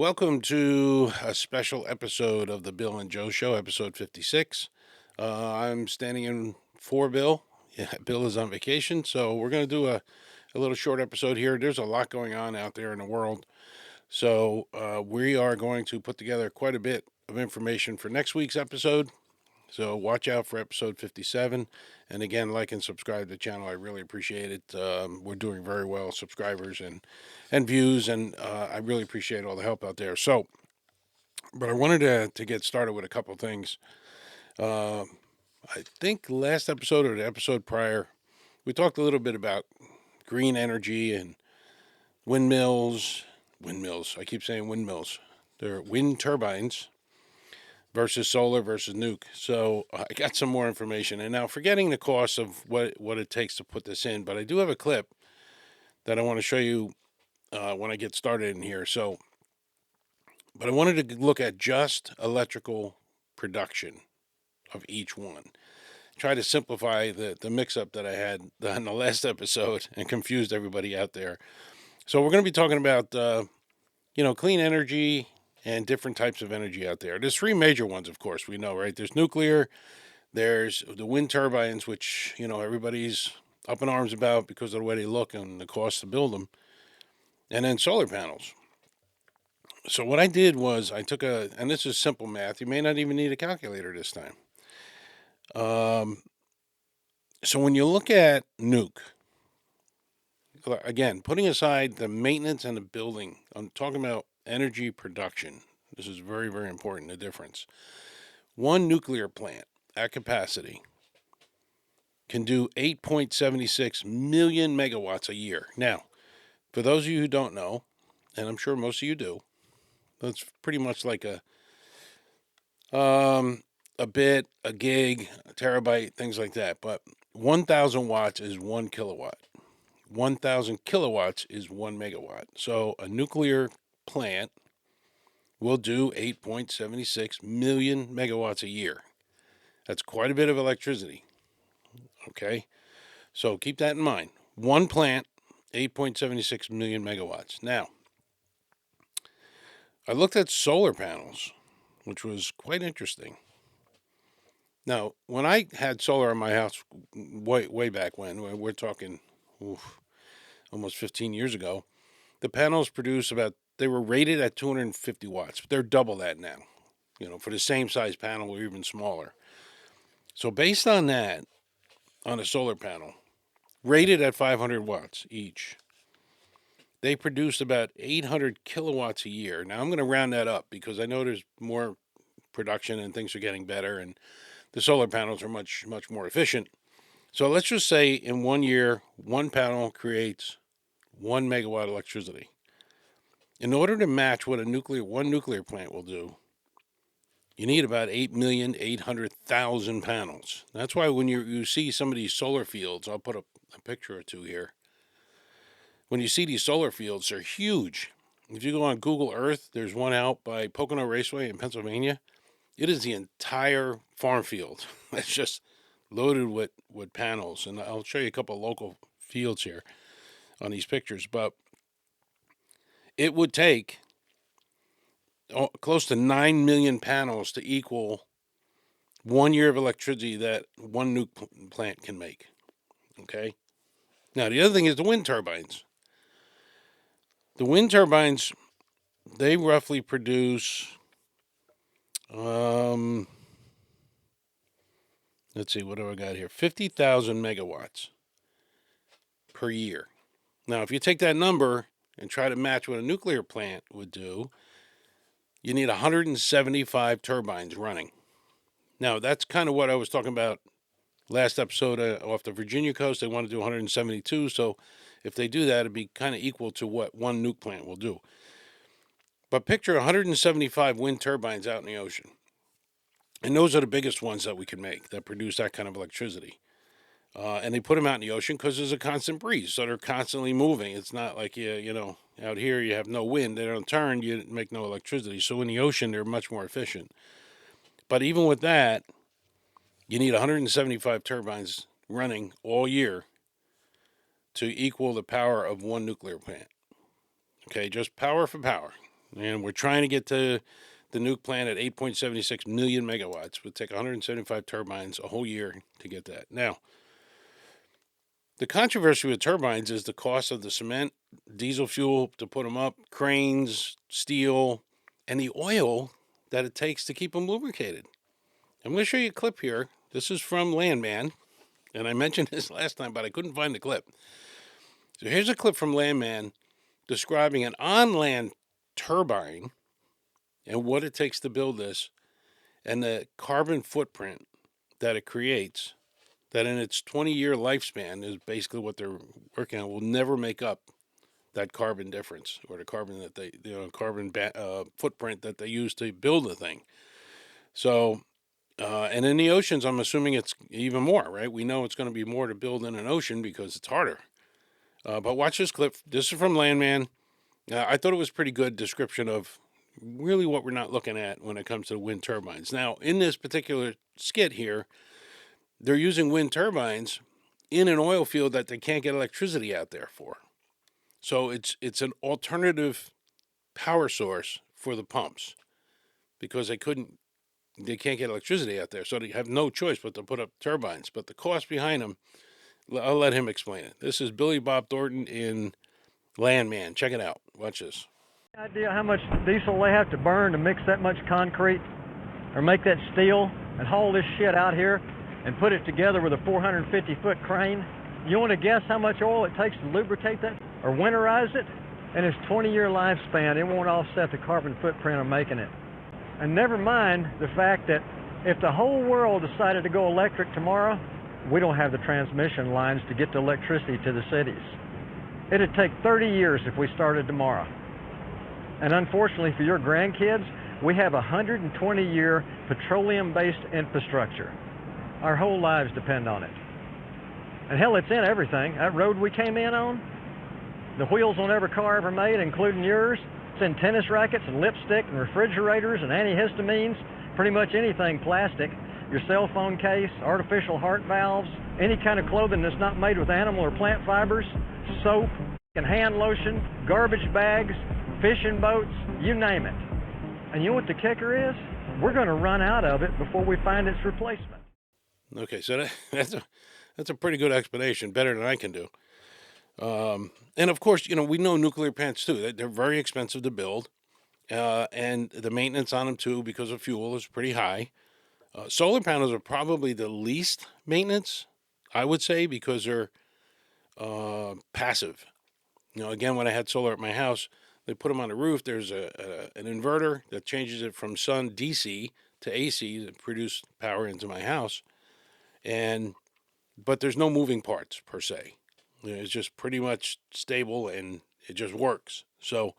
Welcome to a special episode of the Bill and Joe Show, episode 56. I'm standing in for Bill. Yeah, Bill is on vacation, so we're going to do a little short episode here. There's a lot going on out there in the world, so we are going to put together quite a bit of information for next week's episode. So watch out for episode 57. And again, like and subscribe to the channel. I really appreciate it. We're doing very well, subscribers and views, and I really appreciate all the help out there. So, but I wanted to get started with a couple things. Uh, I think last episode or the episode prior, we talked a little bit about green energy and windmills. Windmills. I keep saying windmills. They're wind turbines versus solar versus nuke. So I got some more information. And now, forgetting the cost of what it takes to put this in, but I do have a clip that I want to show you when I get started in here. So, but I wanted to look at just electrical production of each one. Try to simplify the mix up that I had on the last episode and confused everybody out there. So we're going to be talking about, clean energy and different types of energy out there. There's three major ones, of course, we know, right? There's nuclear, there's the wind turbines, which, everybody's up in arms about because of the way they look and the cost to build them, and then solar panels. So what I did was I took and this is simple math, you may not even need a calculator this time. So when you look at nuke, again, putting aside the maintenance and the building, I'm talking about energy production. This is very, very important, the difference. One nuclear plant at capacity can do 8.76 million megawatts a year. Now, for those of you who don't know, and I'm sure most of you do, that's pretty much like a bit, a gig, a terabyte, things like that. But 1,000 watts is 1 kilowatt. 1,000 kilowatts is 1 megawatt. So a nuclear plant will do 8.76 million megawatts a year. That's quite a bit of electricity. Okay, so keep that in mind. One plant, 8.76 million megawatts. Now, I looked at solar panels, which was quite interesting. Now, when I had solar in my house way back when, we're talking almost 15 years ago, the panels they were rated at 250 watts, but they're double that now, for the same size panel or even smaller. So based on that, on a solar panel, rated at 500 watts each, they produced about 800 kilowatts a year. Now I'm going to round that up because I know there's more production and things are getting better and the solar panels are much, much more efficient. So let's just say in 1 year, one panel creates 1 megawatt electricity. In order to match what one nuclear plant will do, you need about 8,800,000 panels. That's why when you see some of these solar fields, I'll put a picture or two here. When you see these solar fields, they're huge. If you go on Google Earth, there's one out by Pocono Raceway in Pennsylvania. It is the entire farm field. It's just loaded with panels. And I'll show you a couple of local fields here on these pictures. But it would take close to 9 million panels to equal 1 year of electricity that one nuke plant can make. Okay? Now, the other thing is the wind turbines. The wind turbines, they roughly produce, let's see, what do I got here? 50,000 megawatts per year. Now, if you take that number and try to match what a nuclear plant would do, you need 175 turbines running. Now, that's kind of what I was talking about last episode off the Virginia coast. They want to do 172, so if they do that, it'd be kind of equal to what one nuke plant will do. But picture 175 wind turbines out in the ocean. And those are the biggest ones that we can make that produce that kind of electricity. And they put them out in the ocean because there's a constant breeze, so they're constantly moving. It's not like out here you have no wind. They don't turn, you make no electricity. So in the ocean, they're much more efficient. But even with that, you need 175 turbines running all year to equal the power of one nuclear plant. Okay, just power for power. And we're trying to get to the nuke plant at 8.76 million megawatts. It would take 175 turbines a whole year to get that. Now, the controversy with turbines is the cost of the cement, diesel fuel to put them up, cranes, steel, and the oil that it takes to keep them lubricated. I'm going to show you a clip here. This is from Landman, and I mentioned this last time, but I couldn't find the clip. So here's a clip from Landman describing an on-land turbine and what it takes to build this and the carbon footprint that it creates, that in its 20-year lifespan is basically what they're working on, will never make up that carbon difference or the carbon that they, footprint that they use to build the thing. So, and in the oceans, I'm assuming it's even more, right? We know it's going to be more to build in an ocean because it's harder. But watch this clip. This is from Landman. I thought it was a pretty good description of really what we're not looking at when it comes to wind turbines. Now, in this particular skit here, they're using wind turbines in an oil field that they can't get electricity out there for. So it's an alternative power source for the pumps because they can't get electricity out there. So they have no choice but to put up turbines. But the cost behind them, I'll let him explain it. This is Billy Bob Thornton in Landman. Check it out. Watch this. Idea how much diesel they have to burn to mix that much concrete or make that steel and haul this shit out here and put it together with a 450-foot crane? You want to guess how much oil it takes to lubricate that or winterize it? And its 20-year lifespan, it won't offset the carbon footprint of making it. And never mind the fact that if the whole world decided to go electric tomorrow, we don't have the transmission lines to get the electricity to the cities. It'd take 30 years if we started tomorrow. And unfortunately for your grandkids, we have a 120-year petroleum-based infrastructure. Our whole lives depend on it. And hell, it's in everything. That road we came in on, the wheels on every car ever made, including yours, it's in tennis rackets and lipstick and refrigerators and antihistamines, pretty much anything plastic, your cell phone case, artificial heart valves, any kind of clothing that's not made with animal or plant fibers, soap and hand lotion, garbage bags, fishing boats, you name it. And you know what the kicker is? We're going to run out of it before we find its replacement. Okay, so that's a pretty good explanation, better than I can do. And of course, we know nuclear plants too. They're very expensive to build, and the maintenance on them too, because of fuel, is pretty high. Solar panels are probably the least maintenance, I would say, because they're passive. Again, when I had solar at my house, they put them on the roof. There's an inverter that changes it from sun DC to AC to produce power into my house, but there's no moving parts per se. It's just pretty much stable and it just works. So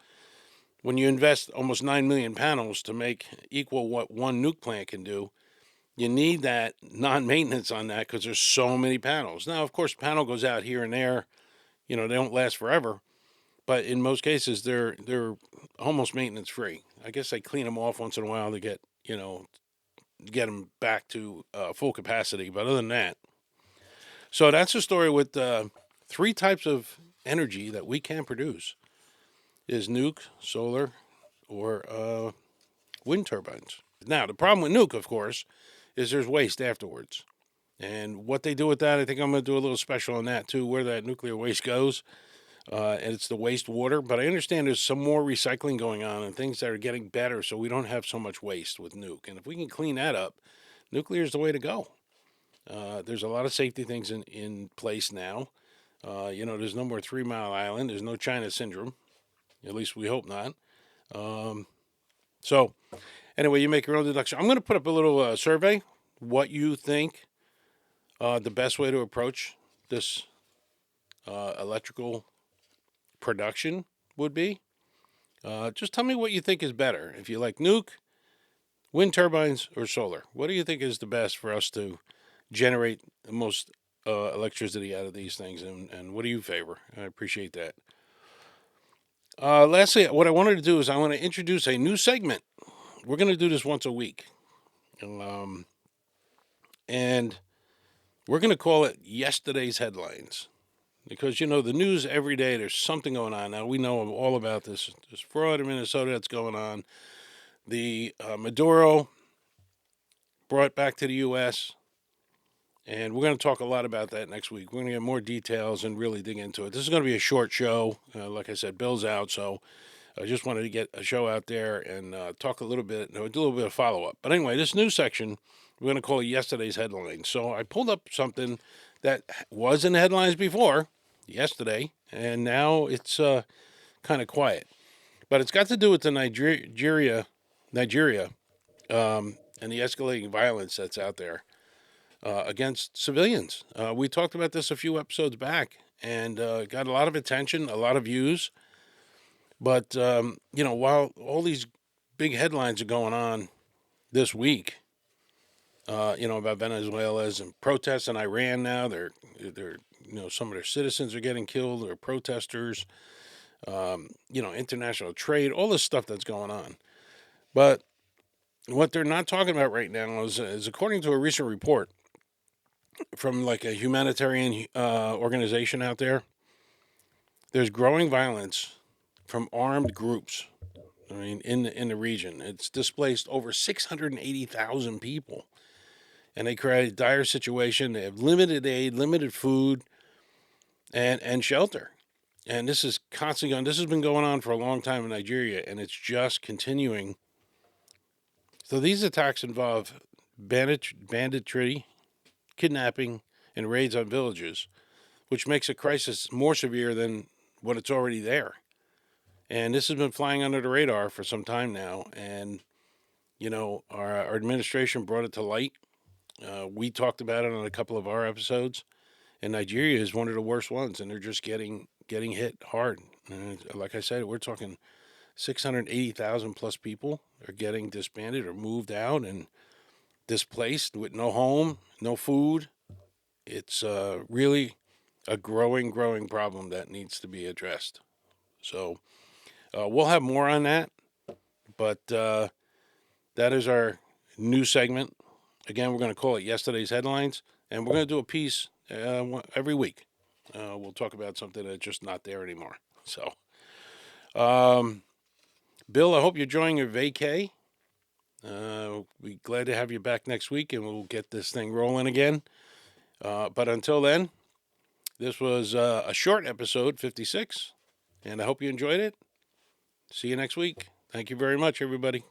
when you invest almost 9 million panels to equal what one nuke plant can do, you need that non-maintenance on that because there's so many panels. Now, of course, panel goes out here and there. They don't last forever, but in most cases they're almost maintenance free. I guess I clean them off once in a while to get them back to full capacity. But other than that, so that's the story with 3 types of energy that we can produce: is nuke, solar, or wind turbines. Now, the problem with nuke, of course, is there's waste afterwards. And what they do with that, I think I'm going to do a little special on that too, where that nuclear waste goes. And it's the wastewater. But I understand there's some more recycling going on and things that are getting better so we don't have so much waste with nuke. And if we can clean that up, nuclear is the way to go. There's a lot of safety things in place now. There's no more 3 Mile Island. There's no China syndrome. At least we hope not. So anyway, you make your own deduction. I'm going to put up a little survey, what you think the best way to approach this electrical production would be. Just tell me what you think is better. If you like nuke, wind turbines, or solar. What do you think is the best for us to generate the most electricity out of these things? And what do you favor? I appreciate that. Lastly, what I wanted to do is I want to introduce a new segment. We're going to do this once a week. And we're going to call it Yesterday's Headlines. because the news every day. There's something going on. Now we know all about this fraud in Minnesota that's going on. The Maduro brought back to the U.S. And we're going to talk a lot about that next week. We're going to get more details and really dig into it. This is going to be a short show. Like I said, Bill's out, so I just wanted to get a show out there and talk a little bit, do a little bit of follow up. But anyway, this news section, we're going to call it yesterday's headlines. So I pulled up something that was in the headlines before, yesterday, and now it's kind of quiet. But it's got to do with the Nigeria, and the escalating violence that's out there against civilians. We talked about this a few episodes back and got a lot of attention, a lot of views. But, while all these big headlines are going on this week, about Venezuela's and protests in Iran now, some of their citizens are getting killed, or protesters, international trade, all this stuff that's going on. But what they're not talking about right now is according to a recent report from like a humanitarian organization out there, there's growing violence from armed groups. I mean, in the region, it's displaced over 680,000 people, and they create a dire situation. They have limited aid, limited food, and shelter, and this is constantly going. This has been going on for a long time in Nigeria, and it's just continuing. So these attacks involve banditry, kidnapping, and raids on villages, which makes a crisis more severe than what it's already there. And this has been flying under the radar for some time now. And, our administration brought it to light. We talked about it on a couple of our episodes. And Nigeria is one of the worst ones, and they're just getting hit hard. And like I said, we're talking 680,000 plus people are getting disbanded or moved out and displaced with no home, no food. It's really a growing problem that needs to be addressed. So we'll have more on that, but that is our new segment. Again, we're going to call it yesterday's headlines, and we're going to do a piece every week. We'll talk about something that's just not there anymore. So, Bill, I hope you're enjoying your vacay. We're glad to have you back next week, and we'll get this thing rolling again. But until then, this was a short episode, 56, and I hope you enjoyed it. See you next week. Thank you very much, everybody.